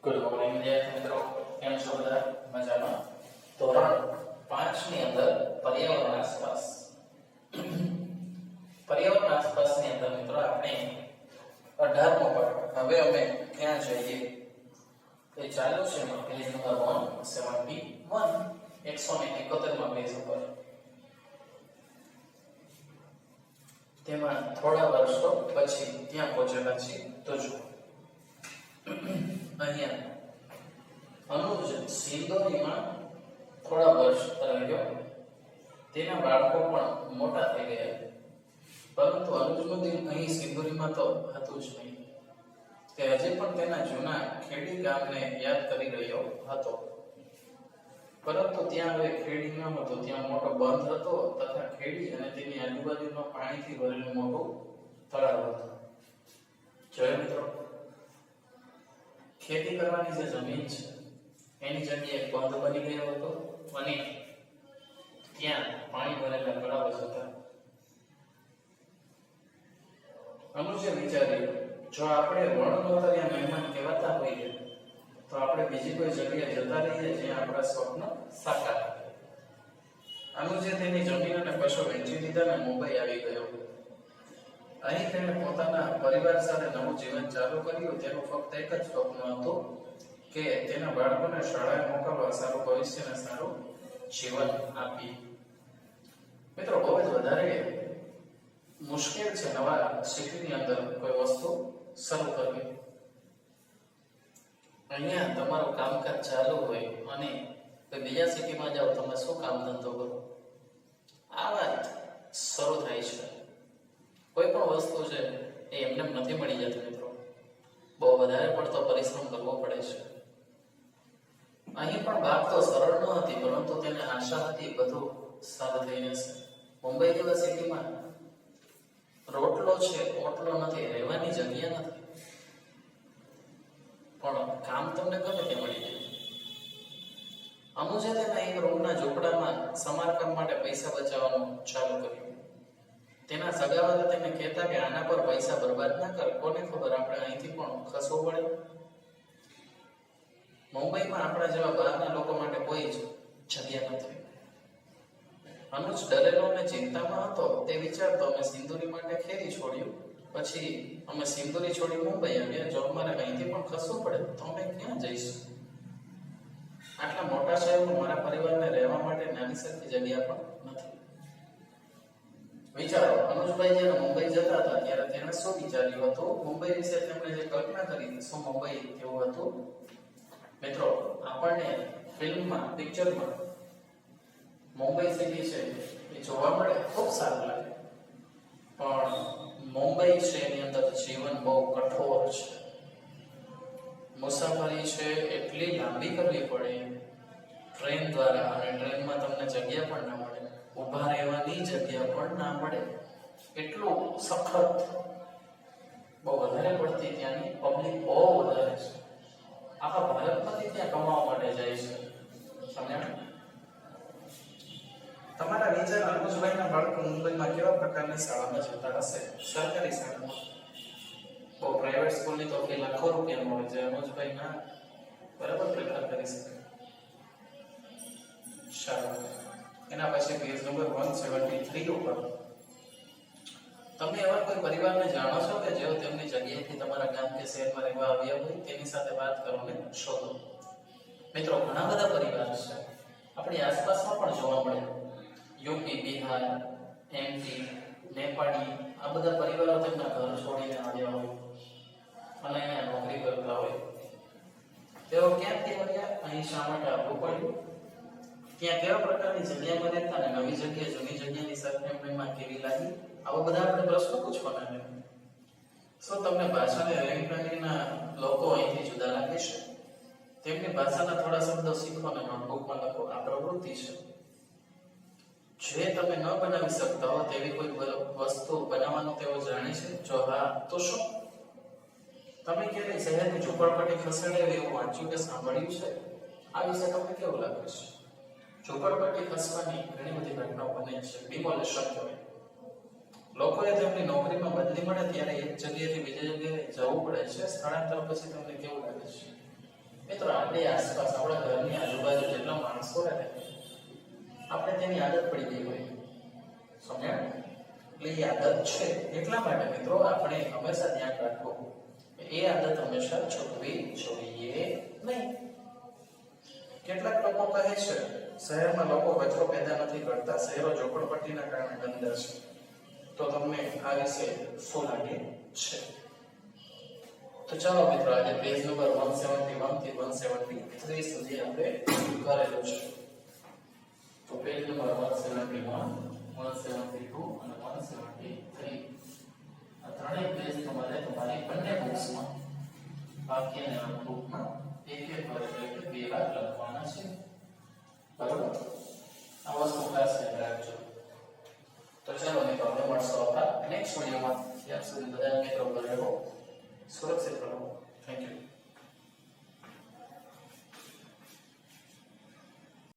Good morning વિદ્યાર્થી મિત્રો, કેમ છો બધા? મજામાં? ધોરણ 5 ની અંદર પર્યાવરણ આસપાસ ની અંદર મિત્રો આપણે 18મો પાઠ હવે અમે ક્યાં જઈએ એ ચાલુ છે. પેજ નંબર 171 171માં પેજ ઉપર. તેમાં થોડા વર્ષો પછી ત્યાં પહોંચેલા છીએ. તો જો અહીંયા અનુજ સિંદોરીમાં થોડા વર્ષ રહ્યો. તેના બાળકો પણ મોટા થઈ ગયા, પરંતુ અનુજનું દિલ અહીં સિંદોરીમાં તો હતું જ નહીં. તે હજી પણ તેના જૂના ખેડી ગામને યાદ કરી રહ્યો હતો. પરંતુ ત્યાં હવે ખેડી ન હતો, ત્યાં મોટો બંધ હતો તથા ખેડી અને તેની આજુબાજુનો પાણીથી ભરેલું મોટું તળાવ હતું. જોયું મિત્રો, ખેતી કરવાની જે જમીન છે એની જગ્યાએ બંધ બની ગયો હતો અને ત્યાં પાણી ભરેલા તળાવો હતા. અનુજે વિચાર્યું, જો આપણે રણનોતરિયા મહેમાન કહેવાતા હોઈએ તો આપણે બીજી કોઈ જગ્યાએ જતા રહીએ જ્યાં આપણા સ્વપ્ન સાકાર થાય. અનુજે તેની જમીન અને પશુ વેચી દીધા અને મુંબઈ આવી ગયો. અહીં તેણે પોતાના પરિવાર સાથે નવું જીવન ચાલુ કર્યું. તેનું ફક્ત એક જ સ્વપ્ન હતું કે તેના બાળકોને શાળાએ મોકલવા, સારું ભવિષ્ય અને સારું જીવન આપી. મિત્રો, બહુ જ વધારે મુશ્કેલ છે નવા સિટીની અંદર કોઈ વસ્તુ શરૂ કરવી. અહીંયા તમારું કામકાજ ચાલુ હોય અને બીજા સિટીમાં જાઓ, તમે શું કામ ધંધો કરો? આ વાત શરૂ થાય છે. કોઈ પણ વસ્તુ છે એ એમને નથી મળી જતી મિત્રો, બહુ વધારે પડતો પરિશ્રમ કરવો પડે છે. અહીં પણ વાત તો સરળ ન હતી, પરંતુ તેને આશા હતી બધું સારું થઈ જશે. મુંબઈ જેવા સિટીમાં રોટલો છે, ઓટલો નથી, રહેવાની જગ્યા નથી, પણ કામ તમને ગમે તે મળી જાય. અનુજે તેના એક રૂમના ઝૂંપડામાં સમારકામ માટે પૈસા બચાવવાનું ચાલુ કર્યું. તેના સગાવાલા તેને કહેતા કે આના પર પૈસા બરબાદ ના કર, કોને ખબર આપણે અહીંથી પણ ખસવું પડે. મુંબઈમાં આપણા જેવા બહારના લોકો માટે કોઈ જગ્યા નથી. અનુજ ડરેલો અને ચિંતામાં હતો. તે વિચારતો, અમે સિંદુરી માટે ખેરી છોડ્યું, પછી અમે સિંદુરી છોડી મુંબઈ આવ્યા. જો અમારે અહીંથી પણ ખસવું પડે તો અમે ક્યાં જઈશું? આટલા મોટા શહેરમાં મારા પરિવારને રહેવા માટે નાની સરખી જગ્યા પણ નથી. વિચારો, અનુજભાઈ જ્યારે મુંબઈ જતા હતા ત્યારે તેણે શું વિચાર્યું હતું? મુંબઈ વિશે તેમણે જે કલ્પના કરી, શું મુંબઈ કેવું હતું? મિત્રો, આપણને ફિલ્મમાં, પિક્ચરમાં મુંબઈ સિટી છે એ જોવા મળે, ખૂબ સારું લાગે, પણ મુંબઈ છે એની અંદર જીવન બહુ કઠોર છે. મુસાફરી છે એટલી લાંબી કરવી પડે ટ્રેન દ્વારા, અને ટ્રેનમાં તમને જગ્યા પણ ના મળે, ઊભા રહેવાની જગ્યા પણ ના મળે, એટલું સખત, બહુ વધારે પડતી ત્યાંની પબ્લિક બહુ વધારે છે. આખા ભારતમાંથી ત્યાં કમાવા માટે જાય છે. સમજ્યા? તમારા વિચાર, અનુજભાઈના બાળકો મુંબઈમાં કેવા પ્રકારની શાળામાં જતા હશે? સરકારી શાળામાં. બહુ પ્રાઇવેટ સ્કૂલની તો ફી લાખો રૂપિયામાં હોય છે. અનુજભાઈ ના બરાબર પ્રેફર કરી શકે. સારું, એના પછી પેજ નંબર 173 ઉપર તમે એવા કોઈ પરિવારને જાણો છો કે જેઓ તેમની જગ્યાએથી તમારા ગામ કે શહેરમાં રહેવા આવ્યા હોય? તેની સાથે વાત કરો ને શોધો. મિત્રો, ઘણા બધા પરિવાર છે આપણી આસપાસમાં પણ જોવા મળે. યુપી, બિહાર, એમપી, નેપાળી, આ બધા પરિવારો તેમના ઘર છોડીને આવ્યા હોય અને અહીંયા નોકરી કરતા હોય. તેઓ ક્યાંથી આવ્યા? અહીં શા માટે આવવું પડ્યું? ત્યાં કેવા પ્રકારની જગ્યામાં રહેતા અને નવી જગ્યા જૂની જગ્યાની સરખામણીમાં કેવી લાગી? આવા બધા આપણે પ્રશ્નો પૂછવાના છે. શું તમને ભાષાને રહેણીકરણીના લોકો અહીંથી જુદા લાગે છે? તેમની ભાષાના થોડા શબ્દો શીખો અને નોટબુકમાં લખો. આ પ્રવૃત્તિ છે. જે તમે ન બનાવી શકતા હો તેવી કોઈ વસ્તુ બનાવવાનું તેઓ જાણે છે? જો હા, તો શું? તમે ક્યારેય શહેરની ઝૂંપડપટ્ટી ખસેડાવી એવું વાંચ્યું કે સાંભળ્યું છે? આ વિશે તમને કેવું લાગે છે? ઝૂંપડપટ્ટી ખસવાની ઘણી બધી ઘટનાઓ બને છે. ડિમોલેશન કહેવાય. લોકોએ તેમની નોકરીમાં બદલી મળે ત્યારે એક જગ્યાએથી બીજી જગ્યાએ જવું પડે છે. સ્થળાંતર પછી તમને કેવું લાગે છે? આપણી આસપાસ આપણા ઘરની આજુબાજુ જેટલા માણસો રહે આપણે તેની આદત પડી ગઈ હોય સમજ્યા એટલે એ આદત છે એટલા માટે મિત્રો આપણે હંમેશા ધ્યાન રાખવું એ આદત હંમેશા છોડવી જોઈએ નહીં કેટલાક લોકો કહે છે શહેરમાં લોકો કચરો પેદા નથી કરતા શહેરો ઝોપડપટ્ટીના કારણે ગંદા છે તો તમને આ વિશે શું લાગે છે તો ચાલો મિત્રો આજે પેજ નંબર 171 થી 173 સુધી આપણે કરેલું છે તો પેજ નંબર 171 172 અને 173 આ ત્રણેય પેજ તમારે તમારી બંને બુક્સમાં વાક્ય અને નોટબુકમાં એક વાર એટલે બે વાર લખવાના છે બરાબર આ વસ્તુ ખાસ યાદ રાખજો તો ચાલો મિત્રો આપણે મળશું આપણા નેક્સ્ટ વિડીયોમાં ત્યાં સુધી બધા મિત્રો ઘરે રહો સુરક્ષિત રહો થેન્ક યુ